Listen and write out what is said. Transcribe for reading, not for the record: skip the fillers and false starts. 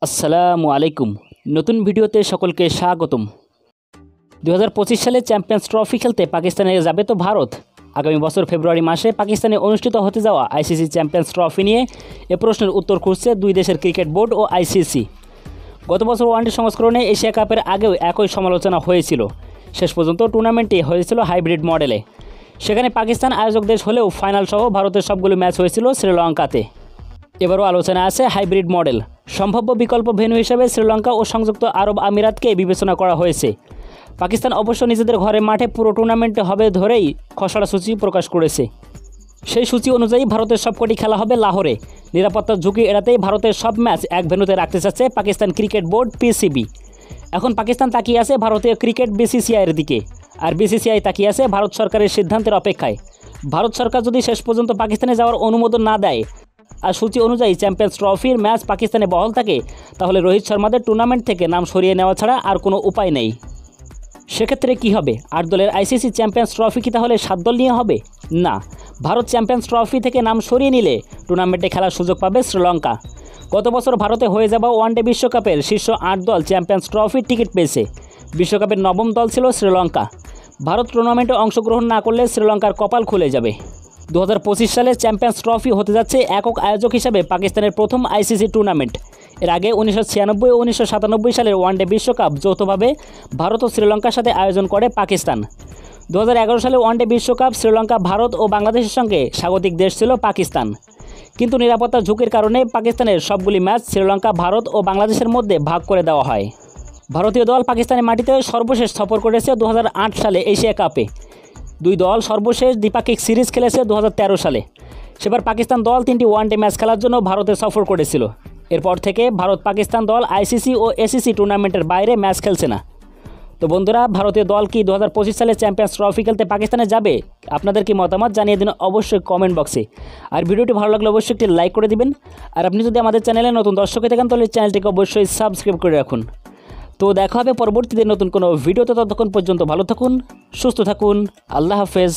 আসসালামু আলাইকুম। নতুন ভিডিওতে সকলকে স্বাগতম। 2025 সালে চ্যাম্পিয়ন্স ট্রফি খেলতে পাকিস্তানে যাবে তো ভারত। আগামী বছর ফেব্রুয়ারি মাসে পাকিস্তানে অনুষ্ঠিত হতে যাওয়া আইসিসি চ্যাম্পিয়ন্স ট্রফি নিয়ে এ প্রশ্নের উত্তর খুঁজছে দুই দেশের ক্রিকেট বোর্ড ও আইসিসি। গত বছর ওয়ানডে সংস্করণে এশিয়া কাপের আগেও একই সমালোচনা হয়েছিল। শেষ পর্যন্ত টুর্নামেন্টটি হয়েছিল হাইব্রিড মডেলে। সেখানে পাকিস্তান আয়োজক দেশ হলেও ফাইনাল সহ ভারতের সবগুলো ম্যাচ হয়েছিল শ্রীলঙ্কাতে। এবারও আলোচনা আছে হাইব্রিড মডেল। সম্ভাব্য বিকল্প ভেন্যু হিসেবে শ্রীলঙ্কা ও সংযুক্ত আরব আমিরাতকে বিবেচনা করা হয়েছে। পাকিস্তান অবশ্য নিজেদের ঘরের মাঠে পুরো টুর্নামেন্টে হবে ধরেই খসড়া সূচি প্রকাশ করেছে। সেই সূচি অনুযায়ী ভারতের সবকটি খেলা হবে লাহোরে। নিরাপত্তার ঝুঁকি এড়াতেই ভারতের সব ম্যাচ এক ভেন্যুতে রাখতে চাচ্ছে পাকিস্তান ক্রিকেট বোর্ড পিসিবি। এখন পাকিস্তান তাকিয়ে আছে ভারতীয় ক্রিকেট বিসিসিআইয়ের দিকে, আর বিসিসিআই তাকিয়ে আছে ভারত সরকারের সিদ্ধান্তের অপেক্ষায়। ভারত সরকার যদি শেষ পর্যন্ত পাকিস্তানে যাওয়ার অনুমোদন না দেয় আর সূচি অনুযায়ী চ্যাম্পিয়ন্স ট্রফির ম্যাচ পাকিস্তানে বহাল থাকে, তাহলে রোহিত শর্মাদের টুর্নামেন্ট থেকে নাম সরিয়ে নেওয়া ছাড়া আর কোনো উপায় নেই। সেক্ষেত্রে কী হবে? 8 দলের আইসিসি চ্যাম্পিয়ন্স ট্রফি কি তাহলে 7 দল নিয়ে হবে? না, ভারত চ্যাম্পিয়ন্স ট্রফি থেকে নাম সরিয়ে নিলে টুর্নামেন্টে খেলার সুযোগ পাবে শ্রীলঙ্কা। গত বছর ভারতে হয়ে যাওয়া ওয়ানডে বিশ্বকাপের শীর্ষ 8 দল চ্যাম্পিয়ন্স ট্রফির টিকিট পেয়েছে। বিশ্বকাপের 9ম দল ছিল শ্রীলঙ্কা। ভারত টুর্নামেন্টে অংশগ্রহণ না করলে শ্রীলঙ্কার কপাল খুলে যাবে। 2025 সালে চ্যাম্পিয়ন্স ট্রফি হতে যাচ্ছে একক আয়োজক হিসাবে পাকিস্তানের প্রথম আইসিসি টুর্নামেন্ট। এর আগে 1996 ও 1997 সালের ওয়ানডে বিশ্বকাপ যৌথভাবে ভারত ও শ্রীলঙ্কার সাথে আয়োজন করে পাকিস্তান। 2011 সালে ওয়ানডে বিশ্বকাপ শ্রীলঙ্কা, ভারত ও বাংলাদেশের সঙ্গে স্বাগতিক দেশ ছিল পাকিস্তান। কিন্তু নিরাপত্তার ঝুঁকির কারণে পাকিস্তানের সবগুলি ম্যাচ শ্রীলঙ্কা, ভারত ও বাংলাদেশের মধ্যে ভাগ করে দেওয়া হয়। ভারতীয় দল পাকিস্তানের মাটিতে সর্বশেষ সফর করেছে 2008 সালে এশিয়া কাপে। দুই দল সর্বশেষ দ্বিপাক্ষিক সিরিজ খেলেছে 2013 সালে। সেবার পাকিস্তান দল 3টি ওয়ানডে ম্যাচ খেলার জন্য ভারতে সফর করেছিল। এরপর থেকে ভারত পাকিস্তান দল আইসিসি ও এসিসি টুর্নামেন্টের বাইরে ম্যাচ খেলছে না। তো বন্ধুরা, ভারতীয় দল কি 2025 সালে চ্যাম্পিয়ন্স ট্রফি খেলতে পাকিস্তানে যাবে? আপনাদের কি মতামত জানিয়ে দিন অবশ্যই কমেন্ট বক্সে। আর ভিডিওটি ভালো লাগলে অবশ্যই একটি লাইক করে দিবেন। আর আপনি যদি আমাদের চ্যানেলে নতুন দর্শক হয়ে থাকেন তাহলে চ্যানেলটিকে অবশ্যই সাবস্ক্রাইব করে রাখুন। তো দেখা হবে পরবর্তীতে নতুন কোনো ভিডিওতে। ততক্ষণ পর্যন্ত ভালো থাকুন, সুস্থ থাকুন। আল্লাহ হাফেজ।